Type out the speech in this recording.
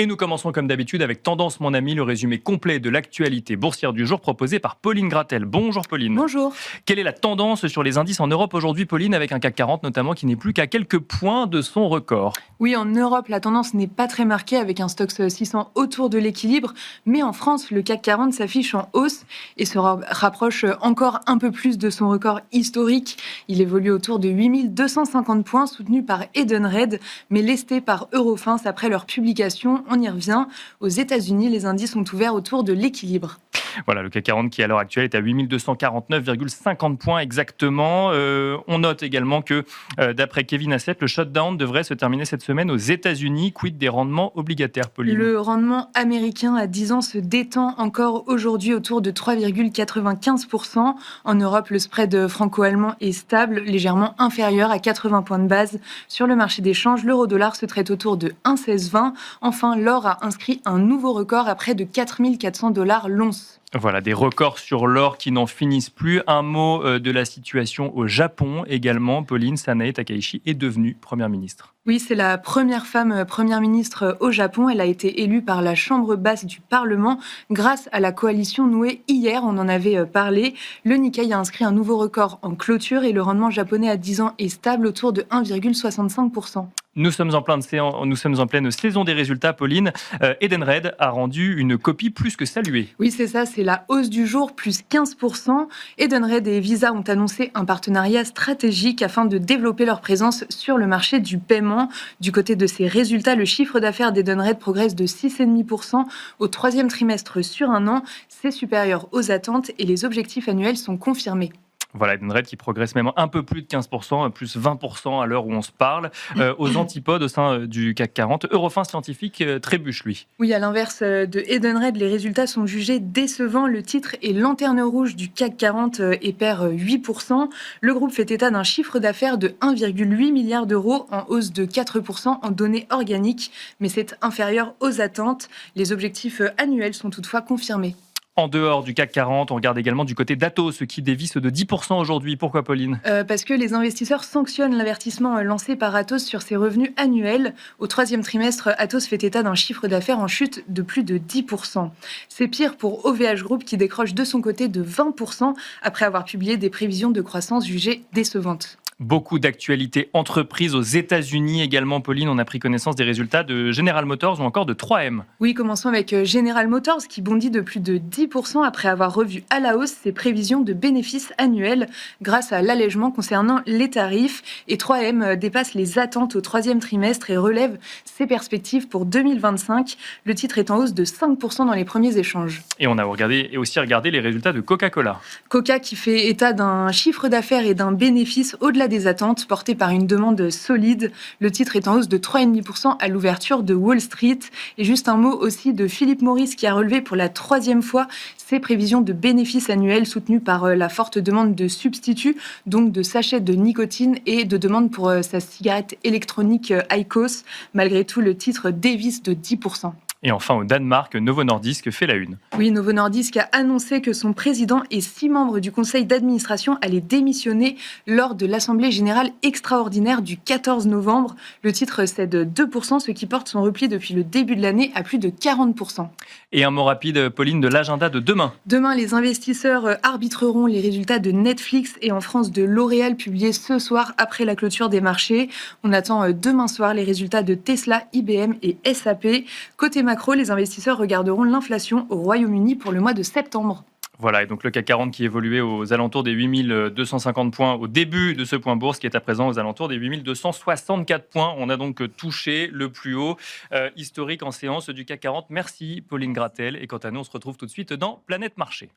Et nous commençons comme d'habitude avec Tendance mon ami, le résumé complet de l'actualité boursière du jour proposé par Pauline Gratel. Bonjour Pauline. Bonjour. Quelle est la tendance sur les indices en Europe aujourd'hui Pauline, avec un CAC 40 notamment qui n'est plus qu'à quelques points de son record? Oui, en Europe, la tendance n'est pas très marquée avec un Stoxx 600 autour de l'équilibre. Mais en France, le CAC 40 s'affiche en hausse et se rapproche encore un peu plus de son record historique. Il évolue autour de 8250 points, soutenu par Edenred, mais lesté par Eurofins après leur publication. On y revient. Aux États-Unis, les indices sont ouverts autour de l'équilibre. Voilà, le CAC 40 qui à l'heure actuelle est à 8249,50 points exactement. On note également que d'après Kevin Hassett, le shutdown devrait se terminer cette semaine aux États-Unis. Quid des rendements obligataires, Pauline? Le rendement américain à 10 ans se détend encore aujourd'hui autour de 3,95%. En Europe, le spread franco-allemand est stable, légèrement inférieur à 80 points de base. Sur le marché des changes, l'euro-dollar se traite autour de 1,1620. Enfin, l'or a inscrit un nouveau record à près de 4400 $ l'once. Voilà, des records sur l'or qui n'en finissent plus. Un mot de la situation au Japon également. Pauline, Sanae Takaichi est devenue Première ministre. Oui, c'est la première femme Première ministre au Japon. Elle a été élue par la Chambre basse du Parlement grâce à la coalition nouée hier. On en avait parlé. Le Nikkei a inscrit un nouveau record en clôture et le rendement japonais à 10 ans est stable autour de 1,65%. Nous sommes en pleine saison des résultats, Pauline. Edenred a rendu une copie plus que saluée. Oui, c'est ça, c'est la hausse du jour, plus 15%. Edenred et Visa ont annoncé un partenariat stratégique afin de développer leur présence sur le marché du paiement. Du côté de ces résultats, le chiffre d'affaires d'Edenred progresse de 6,5% au troisième trimestre sur un an. C'est supérieur aux attentes et les objectifs annuels sont confirmés. Voilà, Edenred qui progresse même un peu plus de 15%, plus 20% à l'heure où on se parle. Aux antipodes au sein du CAC 40, Eurofins Scientifique trébuche, lui. Oui, à l'inverse de Edenred, les résultats sont jugés décevants. Le titre est lanterne rouge du CAC 40 et perd 8%. Le groupe fait état d'un chiffre d'affaires de 1,8 milliard d'euros en hausse de 4% en données organiques, mais c'est inférieur aux attentes. Les objectifs annuels sont toutefois confirmés. En dehors du CAC 40, on regarde également du côté d'Atos, qui dévisse de 10% aujourd'hui. Pourquoi, Pauline? Parce que les investisseurs sanctionnent l'avertissement lancé par Atos sur ses revenus annuels. Au troisième trimestre, Atos fait état d'un chiffre d'affaires en chute de plus de 10%. C'est pire pour OVH Group qui décroche de son côté de 20% après avoir publié des prévisions de croissance jugées décevantes. Beaucoup d'actualités entreprises aux États-Unis également, Pauline. On a pris connaissance des résultats de General Motors ou encore de 3M. Oui, commençons avec General Motors qui bondit de plus de 10% après avoir revu à la hausse ses prévisions de bénéfices annuels grâce à l'allègement concernant les tarifs. Et 3M dépasse les attentes au troisième trimestre et relève ses perspectives pour 2025. Le titre est en hausse de 5% dans les premiers échanges. Et on a aussi regardé les résultats de Coca-Cola. Coca qui fait état d'un chiffre d'affaires et d'un bénéfice au-delà des attentes, porté par une demande solide. Le titre est en hausse de 3,5% à l'ouverture de Wall Street. Et juste un mot aussi de Philip Morris qui a relevé pour la troisième fois ses prévisions de bénéfices annuels soutenues par la forte demande de substituts, donc de sachets de nicotine et de demande pour sa cigarette électronique IQOS. Malgré tout, le titre dévisse de 10%. Et enfin, au Danemark, Novo Nordisk fait la une. Oui, Novo Nordisk a annoncé que son président et 6 membres du conseil d'administration allaient démissionner lors de l'Assemblée générale extraordinaire du 14 novembre. Le titre cède 2%, ce qui porte son repli depuis le début de l'année à plus de 40%. Et un mot rapide, Pauline, de l'agenda de demain. Demain, les investisseurs arbitreront les résultats de Netflix et en France de L'Oréal publiés ce soir après la clôture des marchés. On attend demain soir les résultats de Tesla, IBM et SAP. Côté macro, les investisseurs regarderont l'inflation au Royaume-Uni pour le mois de septembre. Voilà, et donc le CAC 40 qui évoluait aux alentours des 8250 points au début de ce point bourse, qui est à présent aux alentours des 8264 points. On a donc touché le plus haut historique en séance du CAC 40. Merci Pauline Gratel. Et quant à nous, on se retrouve tout de suite dans Planète Marché.